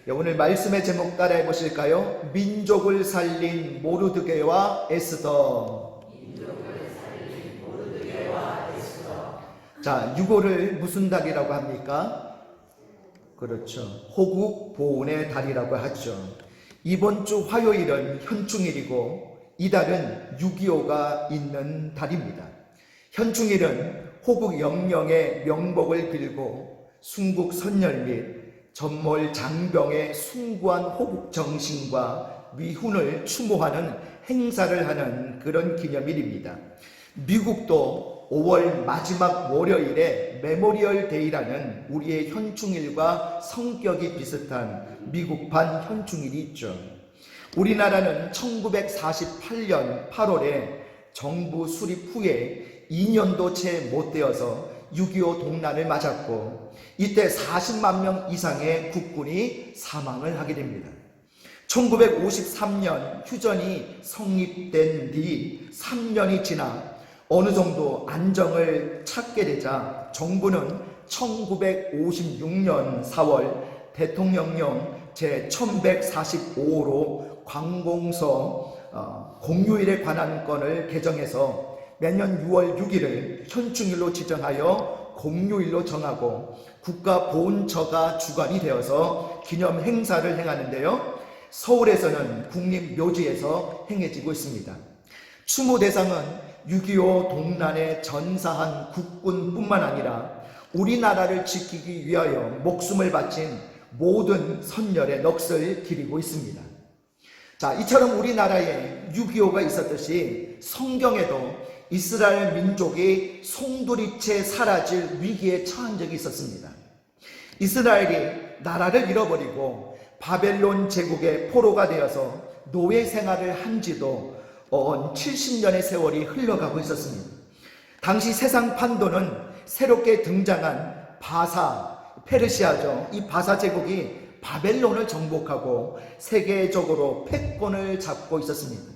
오늘 말씀의 제목 따라해 보실까요? 민족을 살린 모르드게와 에스더. 자, 유고를 무슨 달이라고 합니까? 그렇죠. 호국 보훈의 달이라고 하죠. 이번 주 화요일은 현충일이고 이 달은 6.25가 있는 달입니다. 현충일은 호국 영령의 명복을 빌고 순국 선열 및 전몰 장병의 숭고한 호국 정신과 위훈을 추모하는 행사를 하는 그런 기념일입니다. 미국도 5월 마지막 월요일에 메모리얼 데이라는 우리의 현충일과 성격이 비슷한 미국판 현충일이 있죠. 우리나라는 1948년 8월에 정부 수립 후에 2년도 채 못 되어서 6.25 동란을 맞았고 이때 40만 명 이상의 국군이 사망을 하게 됩니다. 1953년 휴전이 성립된 뒤 3년이 지나 어느 정도 안정을 찾게 되자 정부는 1956년 4월 대통령령 제1145호로 관공서 공휴일에 관한 건을 개정해서 매년 6월 6일을 현충일로 지정하여 공휴일로 정하고 국가보훈처가 주관이 되어서 기념 행사를 행하는데요. 서울에서는 국립묘지에서 행해지고 있습니다. 추모 대상은 6.25 동란에 전사한 국군뿐만 아니라 우리나라를 지키기 위하여 목숨을 바친 모든 선열의 넋을 기리고 있습니다. 자, 이처럼 우리나라에 6.25가 있었듯이 성경에도 이스라엘 민족이 송두리째 사라질 위기에 처한 적이 있었습니다. 이스라엘이 나라를 잃어버리고 바벨론 제국의 포로가 되어서 노예 생활을 한 지도 70년의 세월이 흘러가고 있었습니다. 당시 세상 판도는 새롭게 등장한 바사, 페르시아죠. 이 바사 제국이 바벨론을 정복하고 세계적으로 패권을 잡고 있었습니다.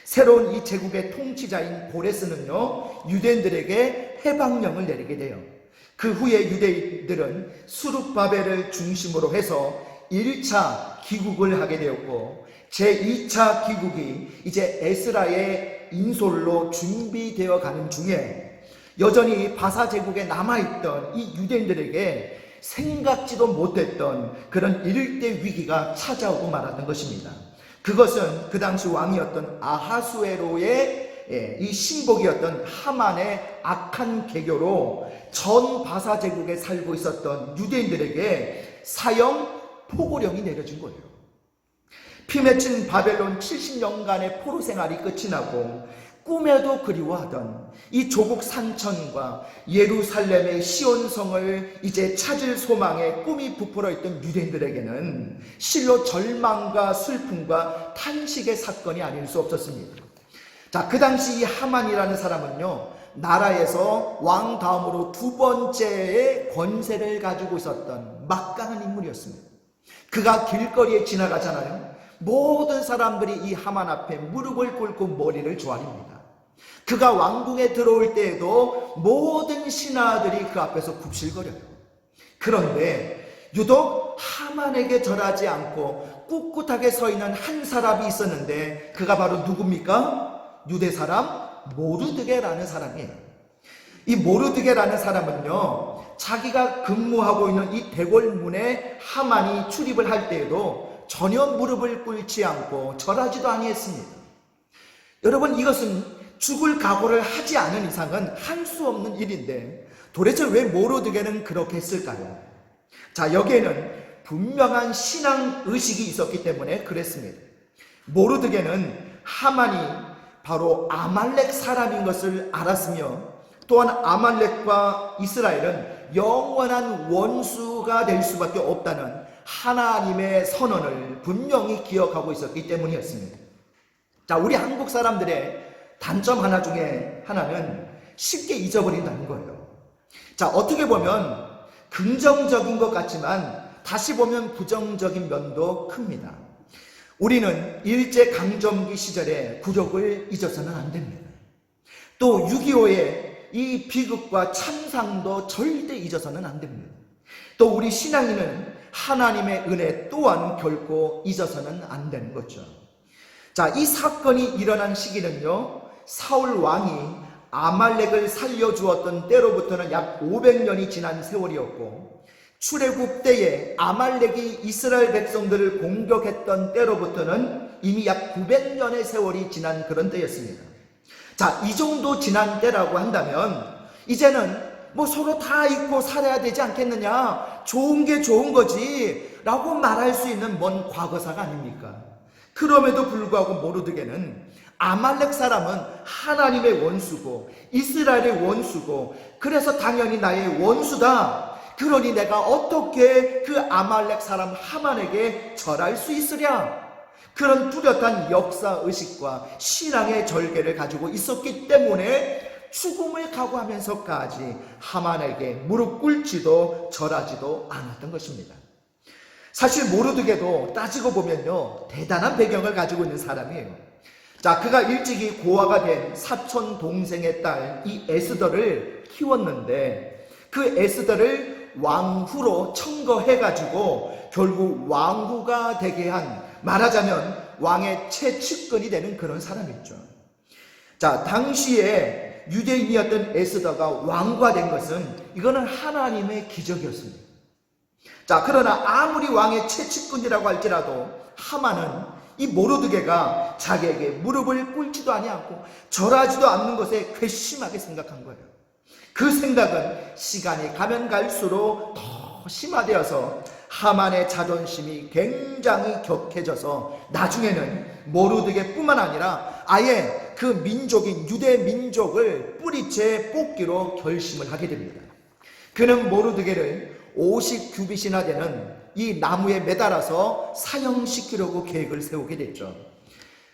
새로운 이 제국의 통치자인 고레스는요, 유대인들에게 해방령을 내리게 돼요. 그 후에 유대인들은 수룹바벨을 중심으로 해서 1차 귀국을 하게 되었고 제2차 귀국이 이제 에스라의 인솔로 준비되어 가는 중에 여전히 바사 제국에 남아있던 이 유대인들에게 생각지도 못했던 그런 일대 위기가 찾아오고 말았던 것입니다. 그것은 그 당시 왕이었던 아하수에로의 이 신복이었던 하만의 악한 계교로 전 바사 제국에 살고 있었던 유대인들에게 사형 포고령이 내려진 거예요. 피 맺힌 바벨론 70년간의 포로 생활이 끝이 나고 꿈에도 그리워하던 이 조국 산천과 예루살렘의 시온성을 이제 찾을 소망에 꿈이 부풀어 있던 유대인들에게는 실로 절망과 슬픔과 탄식의 사건이 아닐 수 없었습니다. 자, 그 당시 이 하만이라는 사람은요, 나라에서 왕 다음으로 두 번째의 권세를 가지고 있었던 막강한 인물이었습니다. 그가 길거리에 지나가잖아요. 모든 사람들이 이 하만 앞에 무릎을 꿇고 머리를 조아립니다. 그가 왕궁에 들어올 때에도 모든 신하들이 그 앞에서 굽실거려요. 그런데 유독 하만에게 절하지 않고 꿋꿋하게 서 있는 한 사람이 있었는데 그가 바로 누굽니까? 유대 사람 모르드게라는 사람이에요. 이 모르드게라는 사람은요, 자기가 근무하고 있는 이 대궐문에 하만이 출입을 할 때에도 전혀 무릎을 꿇지 않고 절하지도 아니했습니다. 여러분, 이것은 죽을 각오를 하지 않은 이상은 할 수 없는 일인데 도대체 왜 모르드게는 그렇게 했을까요? 자, 여기에는 분명한 신앙 의식이 있었기 때문에 그랬습니다. 모르드게는 하만이 바로 아말렉 사람인 것을 알았으며 또한 아말렉과 이스라엘은 영원한 원수가 될 수밖에 없다는 하나님의 선언을 분명히 기억하고 있었기 때문이었습니다. 자, 우리 한국 사람들의 단점 하나 중에 하나는 쉽게 잊어버린다는 거예요. 자, 어떻게 보면 긍정적인 것 같지만 다시 보면 부정적인 면도 큽니다. 우리는 일제강점기 시절의 굴욕을 잊어서는 안 됩니다. 또 6.25의 이 비극과 참상도 절대 잊어서는 안 됩니다. 또 우리 신앙인은 하나님의 은혜 또한 결코 잊어서는 안 되는 거죠. 자, 이 사건이 일어난 시기는요, 사울 왕이 아말렉을 살려주었던 때로부터는 약 500년이 지난 세월이었고, 출애굽 때에 아말렉이 이스라엘 백성들을 공격했던 때로부터는 이미 약 900년의 세월이 지난 그런 때였습니다. 자, 이 정도 지난 때라고 한다면 이제는 뭐 서로 다 잊고 살아야 되지 않겠느냐, 좋은 게 좋은 거지 라고 말할 수 있는 먼 과거사가 아닙니까? 그럼에도 불구하고 모르드게는 아말렉 사람은 하나님의 원수고 이스라엘의 원수고, 그래서 당연히 나의 원수다, 그러니 내가 어떻게 그 아말렉 사람 하만에게 절할 수 있으랴, 그런 뚜렷한 역사의식과 신앙의 절개를 가지고 있었기 때문에 죽음을 각오하면서까지 하만에게 무릎 꿇지도 절하지도 않았던 것입니다. 사실 모르드게도 따지고 보면요, 대단한 배경을 가지고 있는 사람이에요. 자, 그가 일찍이 고아가 된 사촌 동생의 딸 이 에스더를 키웠는데, 그 에스더를 왕후로 청거해가지고 결국 왕후가 되게 한, 말하자면 왕의 최측근이 되는 그런 사람이죠. 자, 당시에 유대인이었던 에스더가 왕과 된 것은 이거는 하나님의 기적이었습니다. 자, 그러나 아무리 왕의 최측근이라고 할지라도 하만은 이 모르드게가 자기에게 무릎을 꿇지도 아니하고 절하지도 않는 것에 괘씸하게 생각한 거예요. 그 생각은 시간이 가면 갈수록 더 심화되어서 하만의 자존심이 굉장히 격해져서 나중에는 모르드게뿐만 아니라 아예 그 민족인 유대 민족을 뿌리채 뽑기로 결심을 하게 됩니다. 그는 모르드게를 50규빗이나 되는 이 나무에 매달아서 사형시키려고 계획을 세우게 됐죠.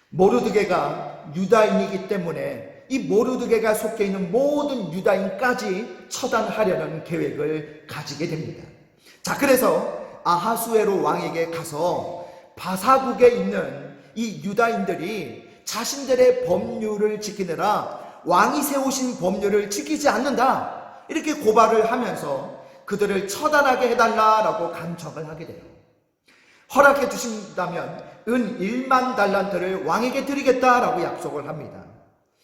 모르드게가 유다인이기 때문에 이 모르드게가 속해 있는 모든 유다인까지 처단하려는 계획을 가지게 됩니다. 자, 그래서 아하수에로 왕에게 가서 바사국에 있는 이 유다인들이 자신들의 법률을 지키느라 왕이 세우신 법률을 지키지 않는다, 이렇게 고발을 하면서 그들을 처단하게 해달라라고 간청을 하게 돼요. 허락해 주신다면 은 1만 달란트를 왕에게 드리겠다라고 약속을 합니다.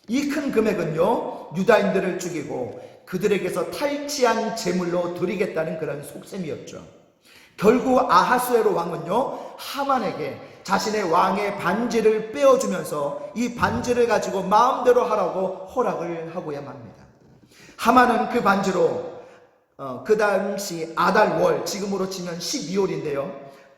이 큰 금액은요, 유다인들을 죽이고 그들에게서 탈취한 제물로 드리겠다는 그런 속셈이었죠. 결국 아하수에로 왕은요, 하만에게 자신의 왕의 반지를 빼어주면서 이 반지를 가지고 마음대로 하라고 허락을 하고야 맙니다. 하만은 그 반지로 그 당시 아달월, 지금으로 치면 12월인데요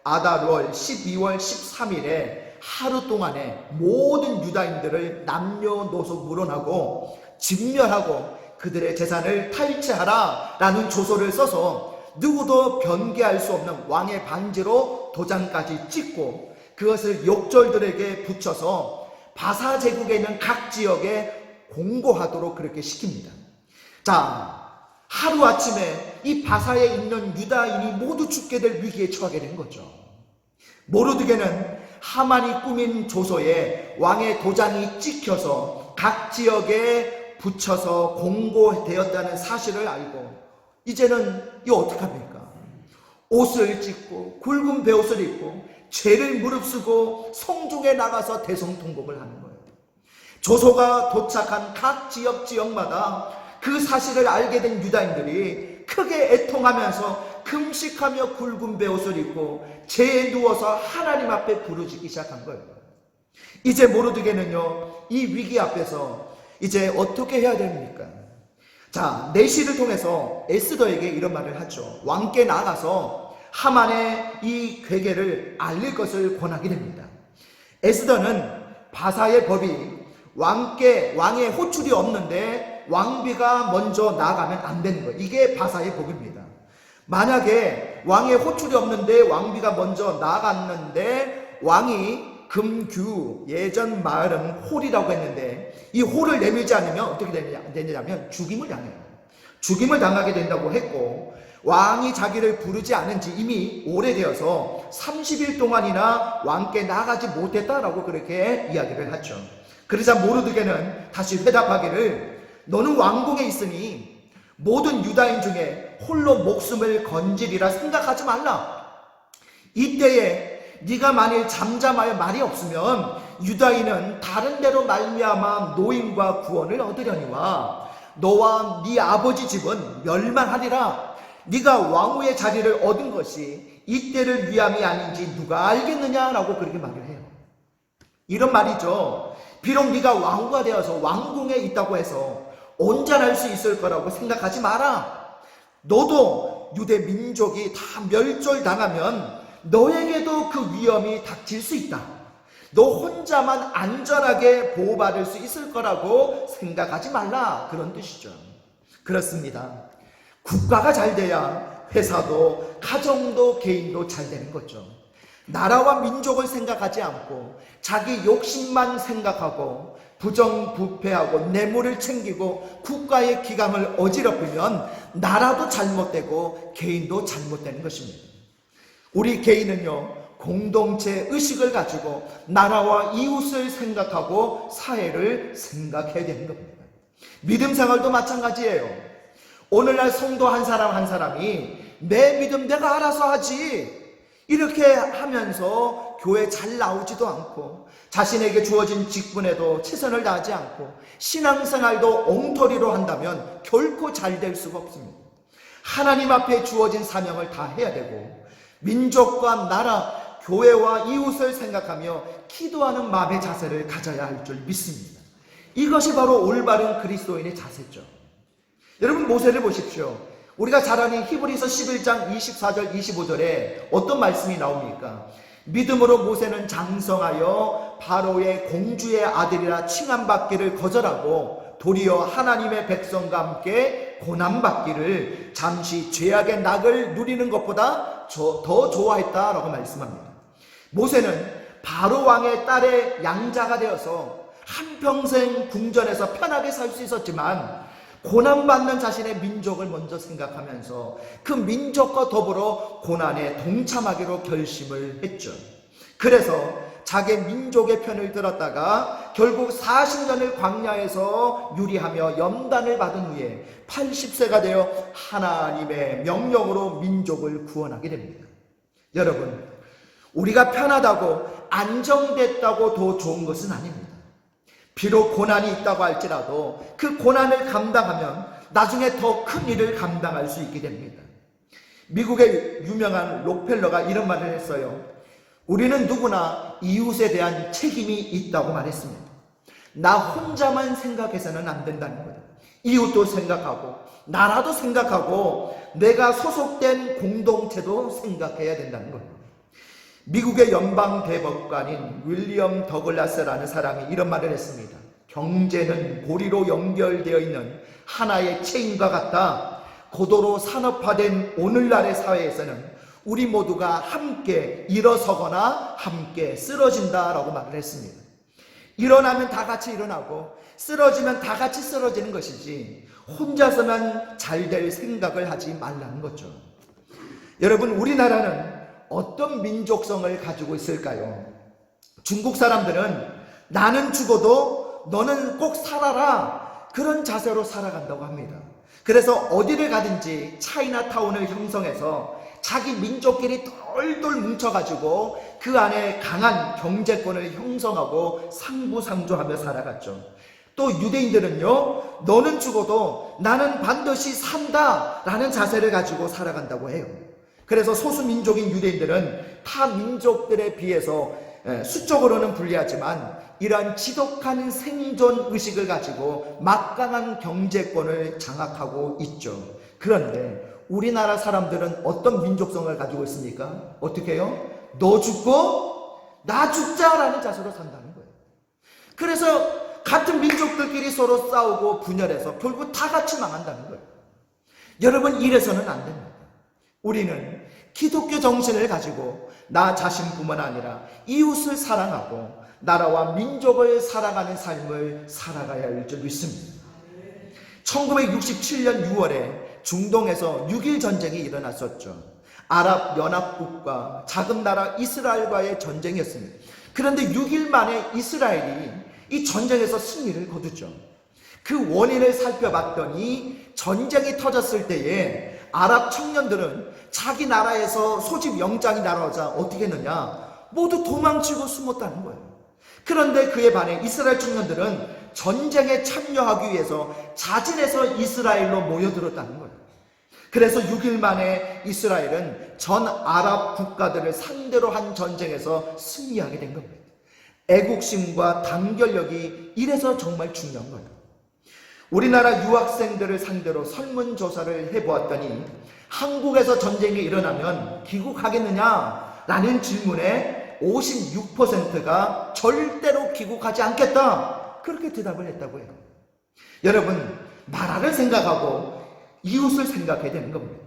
아달월 12월 13일에 하루 동안에 모든 유다인들을 남녀노소 물어나고 진멸하고 그들의 재산을 탈취하라 라는 조서를 써서 누구도 변개할 수 없는 왕의 반지로 도장까지 찍고 그것을 욕절들에게 붙여서 바사 제국에 있는 각 지역에 공고하도록 그렇게 시킵니다. 자, 하루아침에 이 바사에 있는 유다인이 모두 죽게 될 위기에 처하게 된 거죠. 모르드게는 하만이 꾸민 조서에 왕의 도장이 찍혀서 각 지역에 붙여서 공고되었다는 사실을 알고 이제는 이거 어떡합니까? 옷을 찢고 굵은 베옷을 입고 죄를 무릅쓰고 성중에 나가서 대성통곡을 하는 거예요. 조서가 도착한 각 지역마다 그 사실을 알게 된 유다인들이 크게 애통하면서 금식하며 굵은 베옷을 입고 죄에 누워서 하나님 앞에 부르짖기 시작한 거예요. 이제 모르드게는요, 이 위기 앞에서 이제 어떻게 해야 됩니까? 자, 내시를 통해서 에스더에게 이런 말을 하죠. 왕께 나가서 하만의 이 괴계를 알릴 것을 권하게 됩니다. 에스더는 바사의 법이 왕의 호출이 없는데 왕비가 먼저 나가면 안 되는 거예요. 이게 바사의 법입니다. 만약에 왕의 호출이 없는데 왕비가 먼저 나갔는데 왕이 금규, 예전 말은 홀이라고 했는데 이 홀을 내밀지 않으면 어떻게 되냐면 죽임을 당해요. 죽임을 당하게 된다고 했고, 왕이 자기를 부르지 않은 지 이미 오래되어서 30일 동안이나 왕께 나가지 못했다라고 그렇게 이야기를 하죠. 그러자 모르드게는 다시 회답하기를, 너는 왕궁에 있으니 모든 유다인 중에 홀로 목숨을 건지리라 생각하지 말라. 이때에 네가 만일 잠잠하여 말이 없으면 유다인은 다른 데로 말미암아 노임과 구원을 얻으려니와 너와 네 아버지 집은 멸망하리라. 네가 왕후의 자리를 얻은 것이 이때를 위함이 아닌지 누가 알겠느냐라고 그렇게 말을 해요. 이런 말이죠. 비록 네가 왕후가 되어서 왕궁에 있다고 해서 온전할 수 있을 거라고 생각하지 마라. 너도 유대 민족이 다 멸절당하면 너에게도 그 위험이 닥칠 수 있다. 너 혼자만 안전하게 보호받을 수 있을 거라고 생각하지 말라. 그런 뜻이죠. 그렇습니다. 국가가 잘 돼야 회사도 가정도 개인도 잘 되는 거죠. 나라와 민족을 생각하지 않고 자기 욕심만 생각하고 부정부패하고 뇌물을 챙기고 국가의 기강을 어지럽히면 나라도 잘못되고 개인도 잘못되는 것입니다. 우리 개인은요, 공동체 의식을 가지고 나라와 이웃을 생각하고 사회를 생각해야 되는 겁니다. 믿음 생활도 마찬가지예요. 오늘날 성도 한 사람 한 사람이 내 믿음 내가 알아서 하지 이렇게 하면서 교회 잘 나오지도 않고 자신에게 주어진 직분에도 최선을 다하지 않고 신앙생활도 엉터리로 한다면 결코 잘 될 수가 없습니다. 하나님 앞에 주어진 사명을 다 해야 되고 민족과 나라, 교회와 이웃을 생각하며 기도하는 마음의 자세를 가져야 할 줄 믿습니다. 이것이 바로 올바른 그리스도인의 자세죠. 여러분 모세를 보십시오. 우리가 잘 아는 히브리서 11장 24절 25절에 어떤 말씀이 나옵니까? 믿음으로 모세는 장성하여 바로의 공주의 아들이라 칭함받기를 거절하고 도리어 하나님의 백성과 함께 고난받기를 잠시 죄악의 낙을 누리는 것보다 더 좋아했다라고 말씀합니다. 모세는 바로 왕의 딸의 양자가 되어서 한평생 궁전에서 편하게 살 수 있었지만 고난받는 자신의 민족을 먼저 생각하면서 그 민족과 더불어 고난에 동참하기로 결심을 했죠. 그래서 자기 민족의 편을 들었다가 결국 40년을 광야에서 유리하며 염단을 받은 후에 80세가 되어 하나님의 명령으로 민족을 구원하게 됩니다. 여러분, 우리가 편하다고 안정됐다고 더 좋은 것은 아닙니다. 비록 고난이 있다고 할지라도 그 고난을 감당하면 나중에 더 큰 일을 감당할 수 있게 됩니다. 미국의 유명한 록펠러가 이런 말을 했어요. 우리는 누구나 이웃에 대한 책임이 있다고 말했습니다. 나 혼자만 생각해서는 안 된다는 거예요. 이웃도 생각하고 나라도 생각하고 내가 소속된 공동체도 생각해야 된다는 거예요. 미국의 연방 대법관인 윌리엄 더글라스라는 사람이 이런 말을 했습니다. 경제는 고리로 연결되어 있는 하나의 체인과 같다. 고도로 산업화된 오늘날의 사회에서는 우리 모두가 함께 일어서거나 함께 쓰러진다라고 말을 했습니다. 일어나면 다 같이 일어나고 쓰러지면 다 같이 쓰러지는 것이지 혼자서만 잘 될 생각을 하지 말라는 거죠. 여러분, 우리나라는 어떤 민족성을 가지고 있을까요? 중국 사람들은 나는 죽어도 너는 꼭 살아라 그런 자세로 살아간다고 합니다. 그래서 어디를 가든지 차이나타운을 형성해서 자기 민족끼리 똘똘 뭉쳐가지고 그 안에 강한 경제권을 형성하고 상부상조하며 살아갔죠. 또 유대인들은요, 너는 죽어도 나는 반드시 산다 라는 자세를 가지고 살아간다고 해요. 그래서 소수민족인 유대인들은 타 민족들에 비해서 수적으로는 불리하지만 이러한 지독한 생존 의식을 가지고 막강한 경제권을 장악하고 있죠. 그런데 우리나라 사람들은 어떤 민족성을 가지고 있습니까? 어떻게 해요? 너 죽고 나 죽자라는 자세로 산다는 거예요. 그래서 같은 민족들끼리 서로 싸우고 분열해서 결국 다 같이 망한다는 거예요. 여러분, 이래서는 안 됩니다. 우리는 기독교 정신을 가지고 나 자신뿐만 아니라 이웃을 사랑하고 나라와 민족을 사랑하는 삶을 살아가야 할 줄 믿습니다. 1967년 6월에 중동에서 6.1 전쟁이 일어났었죠. 아랍 연합국과 자금 나라 이스라엘과의 전쟁이었습니다. 그런데 6일 만에 이스라엘이 이 전쟁에서 승리를 거두죠. 그 원인을 살펴봤더니 전쟁이 터졌을 때에 아랍 청년들은 자기 나라에서 소집 영장이 날아오자 어떻게 했느냐? 모두 도망치고 숨었다는 거예요. 그런데 그에 반해 이스라엘 청년들은 전쟁에 참여하기 위해서 자진해서 이스라엘로 모여들었다는 거예요. 그래서 6일 만에 이스라엘은 전 아랍 국가들을 상대로 한 전쟁에서 승리하게 된 겁니다. 애국심과 단결력이 이래서 정말 중요한 거예요. 우리나라 유학생들을 상대로 설문조사를 해보았더니 한국에서 전쟁이 일어나면 귀국하겠느냐? 라는 질문에 56%가 절대로 귀국하지 않겠다. 그렇게 대답을 했다고 해요. 여러분, 나라를 생각하고 이웃을 생각해야 되는 겁니다.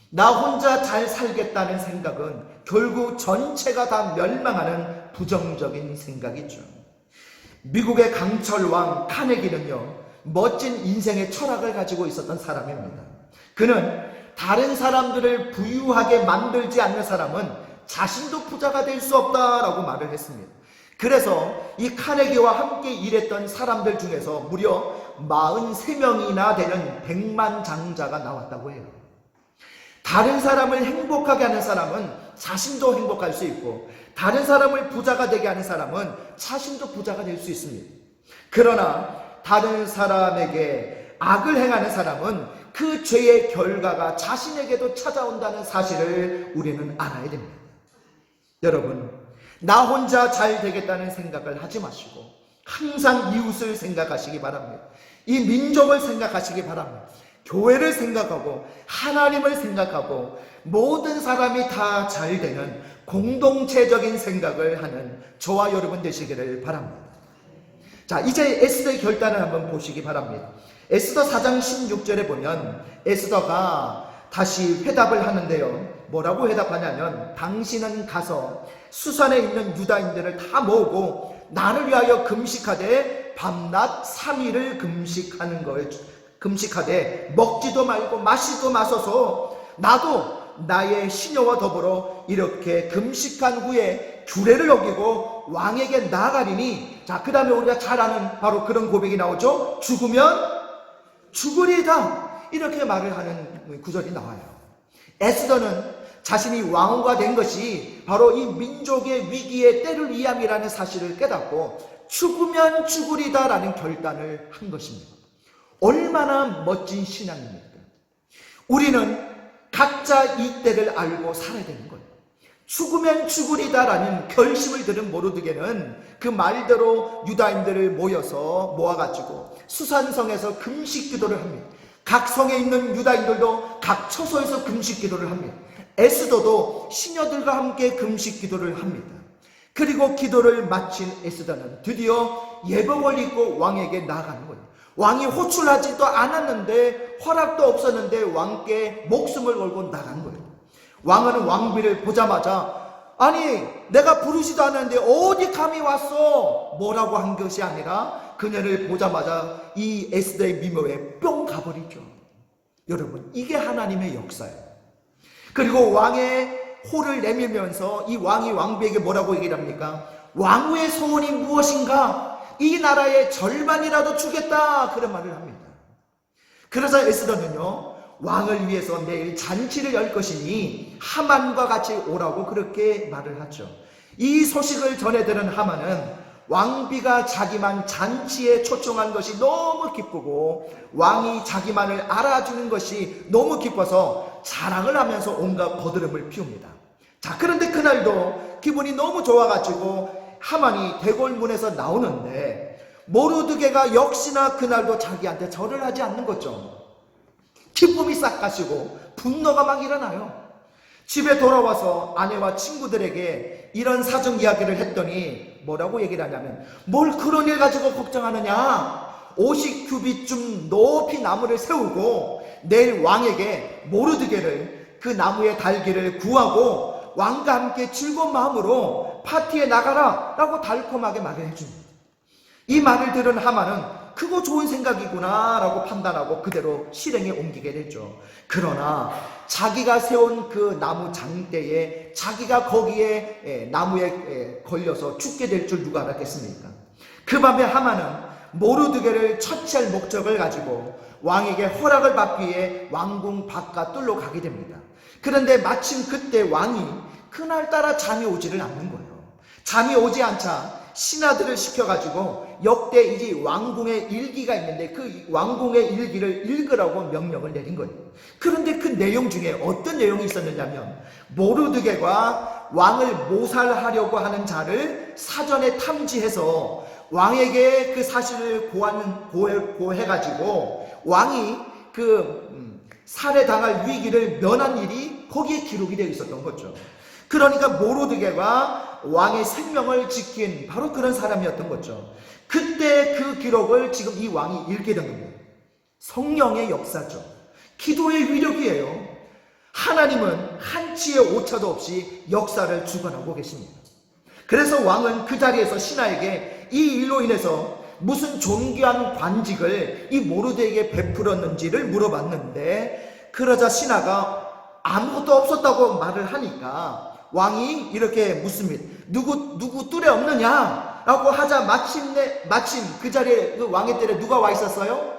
나 혼자 잘 살겠다는 생각은 결국 전체가 다 멸망하는 부정적인 생각이죠. 미국의 강철왕 카네기는요, 멋진 인생의 철학을 가지고 있었던 사람입니다. 그는 다른 사람들을 부유하게 만들지 않는 사람은 자신도 부자가 될 수 없다라고 말을 했습니다. 그래서 이 카네기와 함께 일했던 사람들 중에서 무려 43명이나 되는 백만장자가 나왔다고 해요. 다른 사람을 행복하게 하는 사람은 자신도 행복할 수 있고, 다른 사람을 부자가 되게 하는 사람은 자신도 부자가 될 수 있습니다. 그러나 다른 사람에게 악을 행하는 사람은 그 죄의 결과가 자신에게도 찾아온다는 사실을 우리는 알아야 됩니다. 여러분, 나 혼자 잘 되겠다는 생각을 하지 마시고 항상 이웃을 생각하시기 바랍니다. 이 민족을 생각하시기 바랍니다. 교회를 생각하고 하나님을 생각하고 모든 사람이 다 잘 되는 공동체적인 생각을 하는 저와 여러분 되시기를 바랍니다. 자, 이제 에스더의 결단을 한번 보시기 바랍니다. 에스더 4장 16절에 보면 에스더가 다시 회답을 하는데요, 뭐라고 회답하냐면, 당신은 가서 수산에 있는 유다인들을 다 모으고 나를 위하여 금식하되 밤낮 3일을 금식하는 거예요. 금식하되 먹지도 말고 마시도 마소서 나도 나의 시녀와 더불어 이렇게 금식한 후에 규례를 어기고 왕에게 나아가리니, 자, 그 다음에 우리가 잘 아는 바로 그런 고백이 나오죠. 죽으면 죽으리다, 이렇게 말을 하는 구절이 나와요. 에스더는 자신이 왕후가 된 것이 바로 이 민족의 위기의 때를 위함이라는 사실을 깨닫고 죽으면 죽으리다 라는 결단을 한 것입니다. 얼마나 멋진 신앙입니까? 우리는 각자 이 때를 알고 살아야 되는 거예요. 죽으면 죽으리다 라는 결심을 들은 모르드게는 그 말대로 유다인들을 모아가지고 수산성에서 금식 기도를 합니다. 각 성에 있는 유다인들도 각 처소에서 금식 기도를 합니다. 에스더도 시녀들과 함께 금식 기도를 합니다. 그리고 기도를 마친 에스더는 드디어 예복을 입고 왕에게 나아가는 거예요. 왕이 호출하지도 않았는데, 허락도 없었는데 왕께 목숨을 걸고 나간 거예요. 왕은 왕비를 보자마자, 아니 내가 부르지도 않았는데 어디 감히 왔어? 뭐라고 한 것이 아니라 그녀를 보자마자 이 에스더의 미모에 뿅 가버리죠. 여러분, 이게 하나님의 역사예요. 그리고 왕의 호를 내밀면서 이 왕이 왕비에게 뭐라고 얘기를 합니까? 왕후의 소원이 무엇인가? 이 나라의 절반이라도 주겠다, 그런 말을 합니다. 그래서 에스더는요, 왕을 위해서 내일 잔치를 열 것이니 하만과 같이 오라고 그렇게 말을 하죠. 이 소식을 전해 들은 하만은 왕비가 자기만 잔치에 초청한 것이 너무 기쁘고 왕이 자기만을 알아주는 것이 너무 기뻐서 자랑을 하면서 온갖 거드름을 피웁니다. 자, 그런데 그날도 기분이 너무 좋아가지고 하만이 대궐문에서 나오는데 모르드게가 역시나 그날도 자기한테 절을 하지 않는 거죠. 기쁨이 싹 가시고 분노가 막 일어나요. 집에 돌아와서 아내와 친구들에게 이런 사정 이야기를 했더니 뭐라고 얘기를 하냐면, 뭘 그런 일 가지고 걱정하느냐? 50규빗쯤 높이 나무를 세우고 내일 왕에게 모르드게를 그 나무에 달기를 구하고 왕과 함께 즐거운 마음으로 파티에 나가라 라고 달콤하게 말을 해줍니다. 이 말을 들은 하만은 그거 좋은 생각이구나 라고 판단하고 그대로 실행에 옮기게 되죠. 그러나 자기가 세운 그 나무 장대에 자기가 거기에 나무에 걸려서 죽게 될 줄 누가 알았겠습니까? 그 밤에 하만은 모르드게를 처치할 목적을 가지고 왕에게 허락을 받기 위해 왕궁 바깥 뜰로 가게 됩니다. 그런데 마침 그때 왕이 그날따라 잠이 오지를 않는 거예요. 잠이 오지 않자 신하들을 시켜가지고 역대 이제 왕궁의 일기가 있는데 그 왕궁의 일기를 읽으라고 명령을 내린 거예요. 그런데 그 내용 중에 어떤 내용이 있었느냐면 모르드게가 왕을 모살하려고 하는 자를 사전에 탐지해서 왕에게 그 사실을 고해가지고 왕이 살해당할 위기를 면한 일이 거기에 기록이 되어 있었던 거죠. 그러니까 모르드게가 왕의 생명을 지킨 바로 그런 사람이었던 거죠. 그때 그 기록을 지금 이 왕이 읽게 된 겁니다. 성령의 역사죠. 기도의 위력이에요. 하나님은 한치의 오차도 없이 역사를 주관하고 계십니다. 그래서 왕은 그 자리에서 신하에게 이 일로 인해서 무슨 존귀한 관직을 이 모르드게에게 베풀었는지를 물어봤는데, 그러자 신하가 아무것도 없었다고 말을 하니까 왕이 이렇게 묻습니다. 누구 뜰에 없느냐? 라고 하자 마침 그 자리에 그 왕의 뜰에 누가 와 있었어요?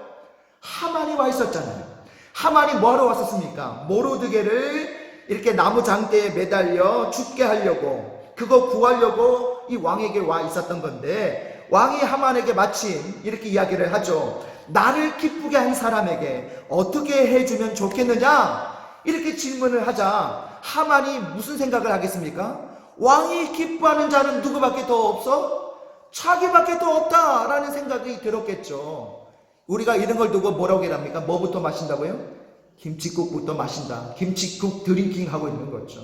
하만이 와 있었잖아요. 하만이 뭐하러 왔었습니까? 모르드게를 이렇게 나무 장대에 매달려 죽게 하려고, 그거 구하려고 이 왕에게 와 있었던 건데, 왕이 하만에게 마침 이렇게 이야기를 하죠. 나를 기쁘게 한 사람에게 어떻게 해주면 좋겠느냐? 이렇게 질문을 하자 하만이 무슨 생각을 하겠습니까? 왕이 기뻐하는 자는 누구밖에 더 없어? 자기밖에 더 없다라는 생각이 들었겠죠. 우리가 이런 걸 두고 뭐라고 합니까? 뭐부터 마신다고요? 김치국부터 마신다. 김치국 드링킹 하고 있는 거죠.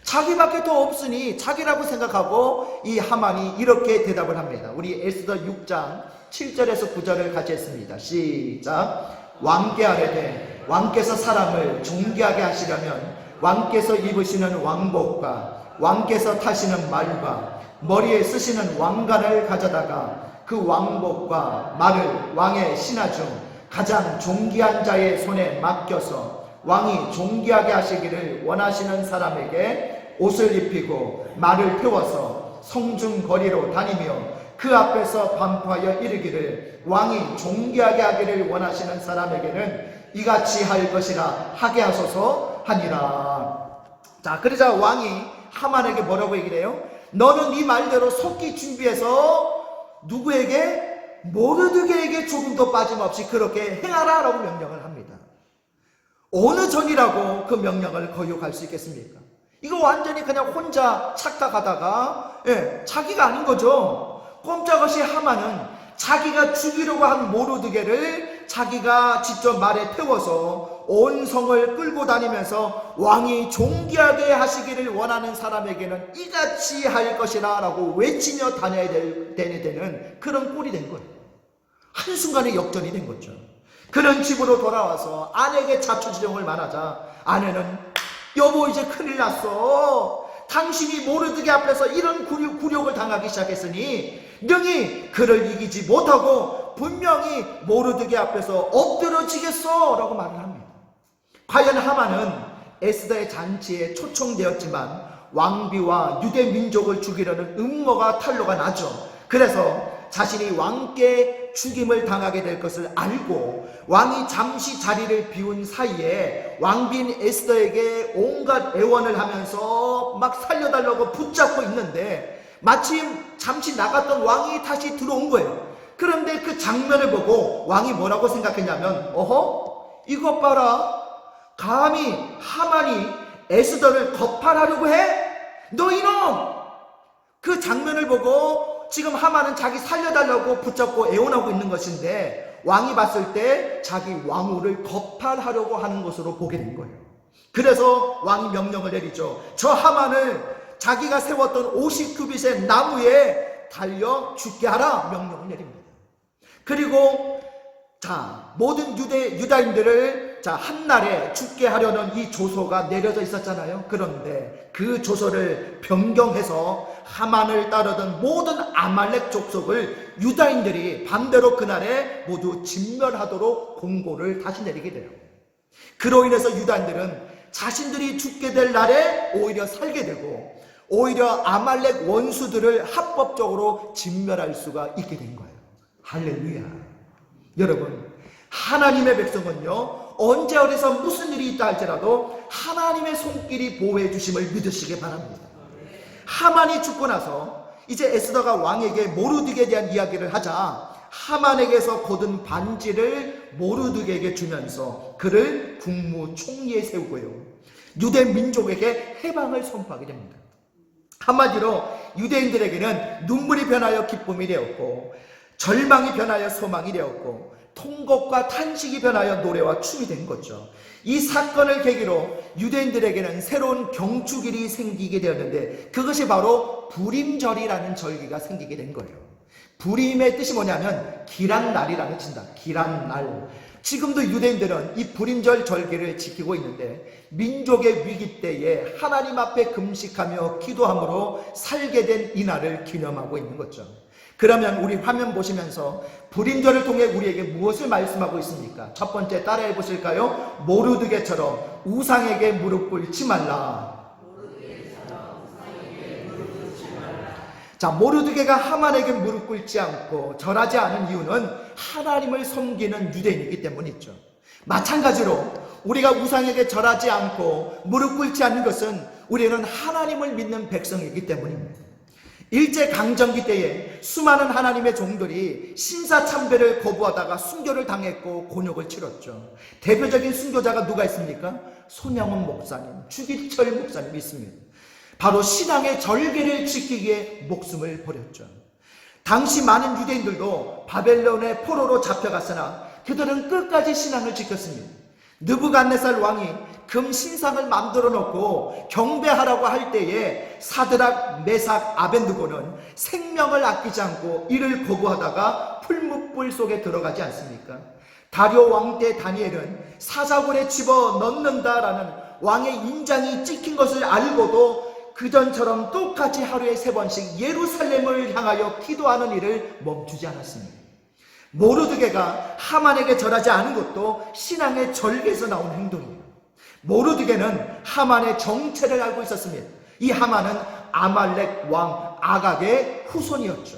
자기밖에 더 없으니 자기라고 생각하고 이 하만이 이렇게 대답을 합니다. 우리 에스더 6장 7절에서 9절을 같이 했습니다. 시작. 왕께 아뢰되 왕께서 사람을 존귀하게 하시려면 왕께서 입으시는 왕복과 왕께서 타시는 말과 머리에 쓰시는 왕관을 가져다가 그 왕복과 말을 왕의 신하 중 가장 존귀한 자의 손에 맡겨서 왕이 존귀하게 하시기를 원하시는 사람에게 옷을 입히고 말을 태워서 성중 거리로 다니며 그 앞에서 반포하여 이르기를 왕이 존귀하게 하기를 원하시는 사람에게는 이같이 할 것이라 하게 하소서 하니라. 자, 그러자 왕이 하만에게 뭐라고 얘기를 해요? 너는 네 말대로 속히 준비해서 누구에게? 모르드게에게 조금도 빠짐없이 그렇게 행하라 라고 명령을 합니다. 어느 전이라고 그 명령을 거역할 수 있겠습니까? 이거 완전히 그냥 혼자 착각하다가 자기가 아닌 거죠. 꼼짝없이 하만은 자기가 죽이려고 한 모르드게를 자기가 직접 말에 태워서 온 성을 끌고 다니면서 왕이 존귀하게 하시기를 원하는 사람에게는 이같이 할 것이라 라고 외치며 다녀야 되는 그런 꼴이 된 거예요. 한순간에 역전이 된 거죠. 그는 집으로 돌아와서 아내에게 자초지종을 말하자 아내는 여보 이제 큰일 났어. 당신이 모르드게 앞에서 이런 굴욕을 당하기 시작했으니 능히 그를 이기지 못하고 분명히 모르드게 앞에서 엎드러지겠어 라고 말을 합니다. 과연 하만은 에스더의 잔치에 초청되었지만 왕비와 유대 민족을 죽이려는 음모가 탄로가 나죠. 그래서 자신이 왕께 죽임을 당하게 될 것을 알고 왕이 잠시 자리를 비운 사이에 왕비인 에스더에게 온갖 애원을 하면서 막 살려달라고 붙잡고 있는데 마침 잠시 나갔던 왕이 다시 들어온 거예요. 그런데 그 장면을 보고 왕이 뭐라고 생각했냐면 어허? 이것 봐라. 감히 하만이 에스더를 거팔하려고 해? 너 이놈! 그 장면을 보고 지금 하만은 자기 살려달라고 붙잡고 애원하고 있는 것인데 왕이 봤을 때 자기 왕후를 거팔하려고 하는 것으로 보게 된 거예요. 그래서 왕이 명령을 내리죠. 저 하만을 자기가 세웠던 50규빗의 나무에 달려 죽게 하라 명령을 내립니다. 그리고 모든 유다인들을 한날에 죽게 하려는 이 조서가 내려져 있었잖아요. 그런데 그 조서를 변경해서 하만을 따르던 모든 아말렉 족속을 유다인들이 반대로 그날에 모두 진멸하도록 공고를 다시 내리게 돼요. 그로 인해서 유다인들은 자신들이 죽게 될 날에 오히려 살게 되고 오히려 아말렉 원수들을 합법적으로 진멸할 수가 있게 된 거예요. 할렐루야. 여러분, 하나님의 백성은요 언제 어디서 무슨 일이 있다 할지라도 하나님의 손길이 보호해 주심을 믿으시기 바랍니다. 하만이 죽고 나서 이제 에스더가 왕에게 모르드게에 대한 이야기를 하자 하만에게서 거둔 반지를 모르드게에게 주면서 그를 국무총리에 세우고요, 유대 민족에게 해방을 선포하게 됩니다. 한마디로 유대인들에게는 눈물이 변하여 기쁨이 되었고, 절망이 변하여 소망이 되었고, 통곡과 탄식이 변하여 노래와 춤이 된 거죠. 이 사건을 계기로 유대인들에게는 새로운 경축일이 생기게 되었는데, 그것이 바로 부림절이라는 절기가 생기게 된 거예요. 부림의 뜻이 뭐냐면 기란날이라는 뜻입니다. 기란날. 지금도 유대인들은 이 부림절 절기를 지키고 있는데, 민족의 위기 때에 하나님 앞에 금식하며 기도함으로 살게 된 이날을 기념하고 있는 거죠. 그러면 우리 화면 보시면서 부림절을 통해 우리에게 무엇을 말씀하고 있습니까? 첫 번째 따라해 보실까요? 모르드게처럼 우상에게 무릎 꿇지 말라. 자, 모르드게가 하만에게 무릎 꿇지 않고 절하지 않은 이유는 하나님을 섬기는 유대인이기 때문이죠. 마찬가지로 우리가 우상에게 절하지 않고 무릎 꿇지 않는 것은 우리는 하나님을 믿는 백성이기 때문입니다. 일제강점기 때에 수많은 하나님의 종들이 신사참배를 거부하다가 순교를 당했고 곤욕을 치렀죠. 대표적인 순교자가 누가 있습니까? 손양원 목사님, 주기철 목사님이 있습니다. 바로 신앙의 절개를 지키기에 목숨을 버렸죠. 당시 많은 유대인들도 바벨론의 포로로 잡혀갔으나 그들은 끝까지 신앙을 지켰습니다. 느부갓네살 왕이 금 신상을 만들어 놓고 경배하라고 할 때에 사드락, 메삭, 아벤느고는 생명을 아끼지 않고 이를 거부하다가 풀무불 속에 들어가지 않습니까? 다리오 왕 때 다니엘은 사자굴에 집어 넣는다라는 왕의 인장이 찍힌 것을 알고도 그전처럼 똑같이 하루에 3번씩 예루살렘을 향하여 기도하는 일을 멈추지 않았습니다. 모르드게가 하만에게 절하지 않은 것도 신앙의 절개에서 나온 행동이에요. 모르드게는 하만의 정체를 알고 있었습니다. 이 하만은 아말렉 왕 아각의 후손이었죠.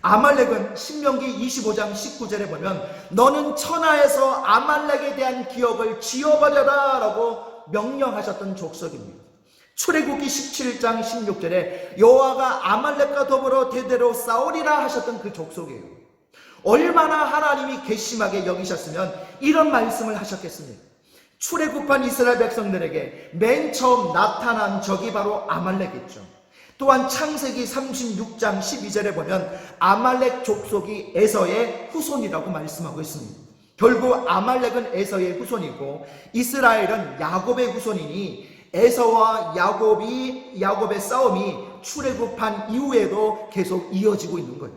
아말렉은 신명기 25장 19절에 보면 너는 천하에서 아말렉에 대한 기억을 지워버려라 라고 명령하셨던 족속입니다. 출애굽기 17장 16절에 여호와가 아말렉과 더불어 대대로 싸우리라 하셨던 그 족속이에요. 얼마나 하나님이 괘씸하게 여기셨으면 이런 말씀을 하셨겠습니까? 출애굽한 이스라엘 백성들에게 맨 처음 나타난 적이 바로 아말렉이죠. 또한 창세기 36장 12절에 보면 아말렉 족속이 에서의 후손이라고 말씀하고 있습니다. 결국 아말렉은 에서의 후손이고 이스라엘은 야곱의 후손이니 에서와 야곱의 싸움이 출애굽한 이후에도 계속 이어지고 있는 거예요.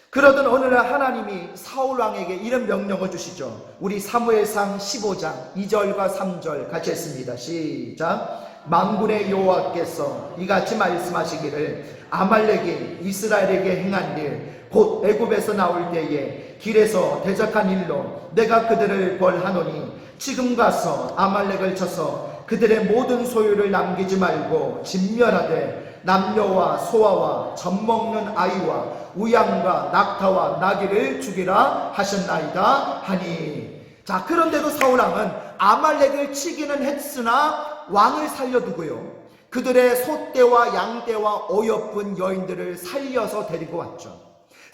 그러던 어느 날 하나님이 사울 왕에게 이런 명령을 주시죠. 우리 사무엘상 15장 2절과 3절 같이 했습니다. 시작. 만군의 여호와께서 이같이 말씀하시기를 아말렉이 이스라엘에게 행한 일 곧 애굽에서 나올 때에 길에서 대적한 일로 내가 그들을 벌하노니 지금 가서 아말렉을 쳐서 그들의 모든 소유를 남기지 말고 진멸하되 남녀와 소아와 젖먹는 아이와 우양과 낙타와 나귀를 죽이라 하셨나이다 하니. 자, 그런데도 사울왕은 아말렉을 치기는 했으나 왕을 살려두고요, 그들의 소떼와 양떼와 어여쁜 여인들을 살려서 데리고 왔죠.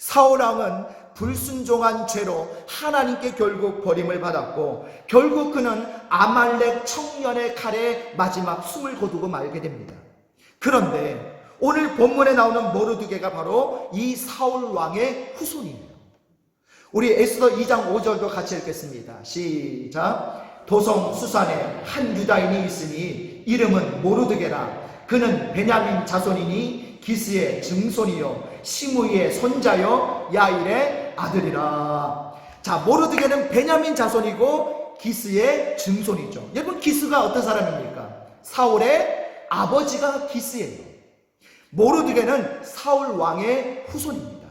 사울왕은 불순종한 죄로 하나님께 결국 버림을 받았고 결국 그는 아말렉 청년의 칼에 마지막 숨을 거두고 말게 됩니다. 그런데 오늘 본문에 나오는 모르드게가 바로 이 사울 왕의 후손이에요. 우리 에스더 2장 5절도 같이 읽겠습니다. 시작. 도성 수산에 한 유다인이 있으니 이름은 모르드게라. 그는 베냐민 자손이니 기스의 증손이요 시므이의 손자요 야일의 아들이라. 자, 모르드게는 베냐민 자손이고 기스의 증손이죠. 여러분, 기스가 어떤 사람입니까? 사울의 아버지가 기스예요. 모르드게는 사울 왕의 후손입니다.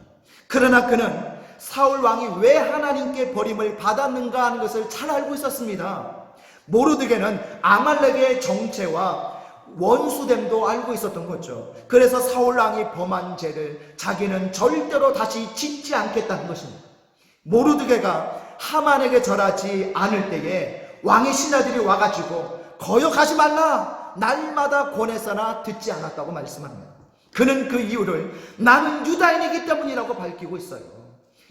그러나 그는 사울 왕이 왜 하나님께 버림을 받았는가 하는 것을 잘 알고 있었습니다. 모르드게는 아말렉의 정체와 원수됨도 알고 있었던 거죠. 그래서 사울 왕이 범한 죄를 자기는 절대로 다시 짓지 않겠다는 것입니다. 모르드게가 하만에게 절하지 않을 때에 왕의 신하들이 와가지고 거역하지 말라 날마다 권했으나 듣지 않았다고 말씀합니다. 그는 그 이유를 나는 유다인이기 때문이라고 밝히고 있어요.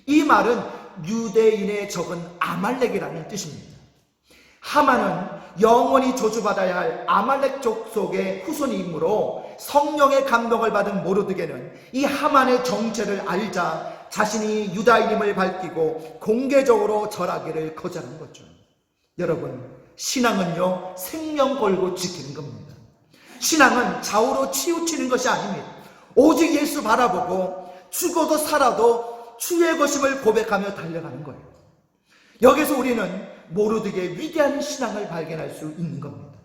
이 말은 유대인의 적은 아말렉이라는 뜻입니다. 하만은 영원히 저주받아야 할 아말렉 족속의 후손이므로 성령의 감동을 받은 모르드게는 이 하만의 정체를 알자 자신이 유다인임을 밝히고 공개적으로 절하기를 거절한 거죠. 여러분, 신앙은요 생명 걸고 지키는 겁니다. 신앙은 좌우로 치우치는 것이 아닙니다. 오직 예수 바라보고 죽어도 살아도 주의 것임을 고백하며 달려가는 거예요. 여기서 우리는 모르드게의 위대한 신앙을 발견할 수 있는 겁니다.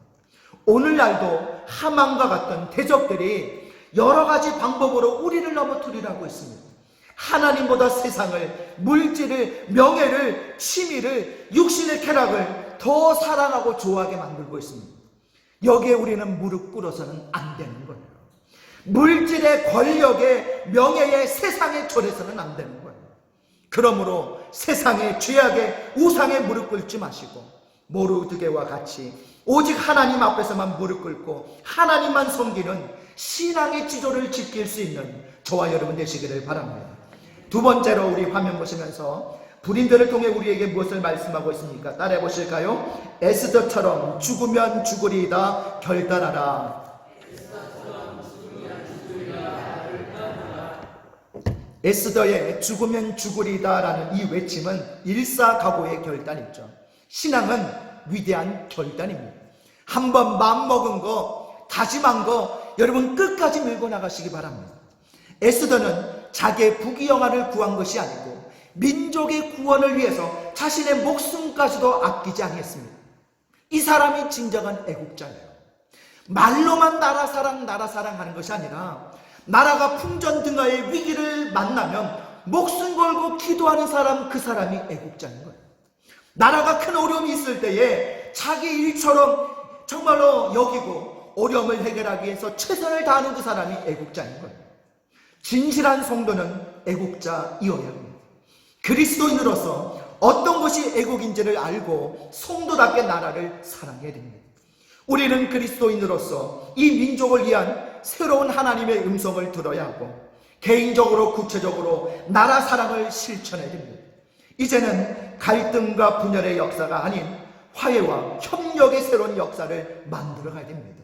오늘날도 하만과 같은 대적들이 여러 가지 방법으로 우리를 넘어뜨리려 하고 있습니다. 하나님보다 세상을, 물질을, 명예를, 취미를, 육신의 쾌락을 더 사랑하고 좋아하게 만들고 있습니다. 여기에 우리는 무릎 꿇어서는 안 되는 거예요. 물질의, 권력의, 명예의, 세상에 절해서는 안 되는 거예요. 그러므로 세상의 죄악의 우상에 무릎 꿇지 마시고 모르드게와 같이 오직 하나님 앞에서만 무릎 꿇고 하나님만 섬기는 신앙의 지조를 지킬 수 있는 저와 여러분 되시기를 바랍니다. 두 번째로 우리 화면 보시면서 불인들을 통해 우리에게 무엇을 말씀하고 있습니까? 따라해 보실까요? 에스더처럼 죽으면 죽으리이다 결단하라. 에스더의 죽으면 죽으리다 라는 이 외침은 일사각오의 결단이죠. 신앙은 위대한 결단입니다. 한번 마음먹은 거, 다짐한 거 여러분 끝까지 밀고 나가시기 바랍니다. 에스더는 자기의 부귀영화를 구한 것이 아니고 민족의 구원을 위해서 자신의 목숨까지도 아끼지 않았습니다. 이 사람이 진정한 애국자예요. 말로만 나라 사랑 하는 것이 아니라 나라가 풍전등화의 위기를 만나면 목숨 걸고 기도하는 사람, 그 사람이 애국자인 거예요. 나라가 큰 어려움이 있을 때에 자기 일처럼 정말로 여기고 어려움을 해결하기 위해서 최선을 다하는 그 사람이 애국자인 거예요. 진실한 성도는 애국자이어야 합니다. 그리스도인으로서 어떤 것이 애국인지를 알고 성도답게 나라를 사랑해야 됩니다. 우리는 그리스도인으로서 이 민족을 위한 새로운 하나님의 음성을 들어야 하고 개인적으로 구체적으로 나라 사랑을 실천해야 됩니다. 이제는 갈등과 분열의 역사가 아닌 화해와 협력의 새로운 역사를 만들어가야 됩니다.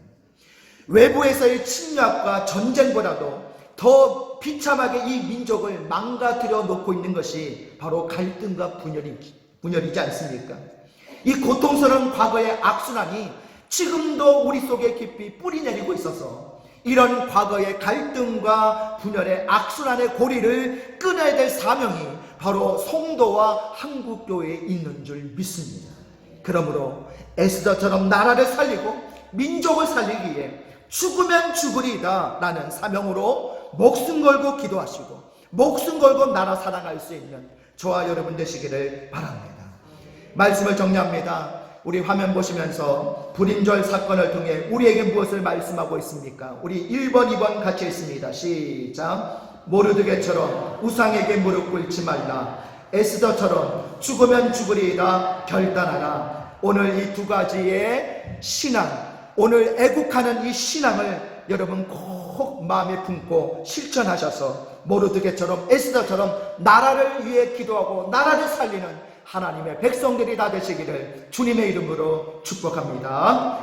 외부에서의 침략과 전쟁보다도 더 비참하게 이 민족을 망가뜨려 놓고 있는 것이 바로 갈등과 분열이지 않습니까? 이 고통스러운 과거의 악순환이 지금도 우리 속에 깊이 뿌리내리고 있어서 이런 과거의 갈등과 분열의 악순환의 고리를 끊어야 될 사명이 바로 성도와 한국교회에 있는 줄 믿습니다. 그러므로 에스더처럼 나라를 살리고 민족을 살리기 위해 죽으면 죽으리이다 라는 사명으로 목숨 걸고 기도하시고 목숨 걸고 나라 사랑할 수 있는 저와 여러분 되시기를 바랍니다. 말씀을 정리합니다. 우리 화면 보시면서 불임절 사건을 통해 우리에게 무엇을 말씀하고 있습니까? 우리 1번, 2번 같이 읽습니다. 시작. 모르드게처럼 우상에게 무릎 꿇지 말라. 에스더처럼 죽으면 죽으리이다 결단하라. 오늘 이 두 가지의 신앙, 오늘 애국하는 이 신앙을 여러분 꼭 마음에 품고 실천하셔서 모르드게처럼 에스더처럼 나라를 위해 기도하고 나라를 살리는 하나님의 백성들이 다 되시기를 주님의 이름으로 축복합니다.